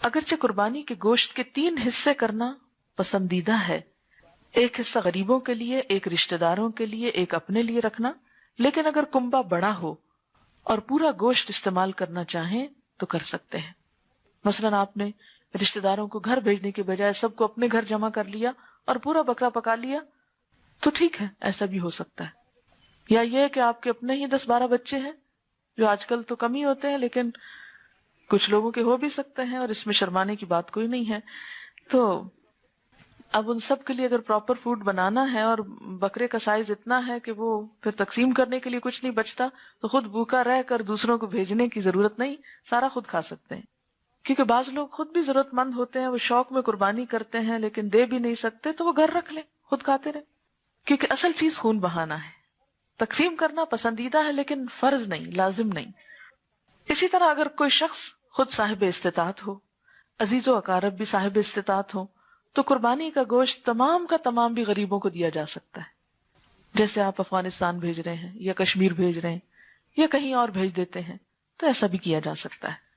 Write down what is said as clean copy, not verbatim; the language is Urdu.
اگرچہ قربانی کے گوشت کے 3 حصے کرنا پسندیدہ ہے، ایک حصہ غریبوں کے لیے، ایک رشتہ داروں کے لیے، ایک اپنے لیے رکھنا، لیکن اگر کنبہ بڑا ہو اور پورا گوشت استعمال کرنا چاہیں تو کر سکتے ہیں۔ مثلا آپ نے رشتہ داروں کو گھر بھیجنے کے بجائے سب کو اپنے گھر جمع کر لیا اور پورا بکرا پکا لیا تو ٹھیک ہے، ایسا بھی ہو سکتا ہے۔ یا یہ کہ آپ کے اپنے ہی 10-12 بچے ہیں، جو آج کل تو کم ہی ہوتے ہیں لیکن کچھ لوگوں کے ہو بھی سکتے ہیں، اور اس میں شرمانے کی بات کوئی نہیں ہے۔ تو اب ان سب کے لیے اگر پراپر فوڈ بنانا ہے اور بکرے کا سائز اتنا ہے کہ وہ پھر تقسیم کرنے کے لیے کچھ نہیں بچتا، تو خود بھوکا رہ کر دوسروں کو بھیجنے کی ضرورت نہیں، سارا خود کھا سکتے ہیں۔ کیونکہ بعض لوگ خود بھی ضرورت مند ہوتے ہیں، وہ شوق میں قربانی کرتے ہیں لیکن دے بھی نہیں سکتے، تو وہ گھر رکھ لیں، خود کھاتے رہیں۔ کیونکہ اصل چیز خون بہانا ہے۔ تقسیم کرنا پسندیدہ ہے لیکن فرض نہیں، لازم نہیں۔ اسی طرح اگر کوئی شخص خود صاحب استطاعت ہو، عزیز و اقارب بھی صاحب استطاعت ہو، تو قربانی کا گوشت تمام کا تمام بھی غریبوں کو دیا جا سکتا ہے۔ جیسے آپ افغانستان بھیج رہے ہیں یا کشمیر بھیج رہے ہیں یا کہیں اور بھیج دیتے ہیں، تو ایسا بھی کیا جا سکتا ہے۔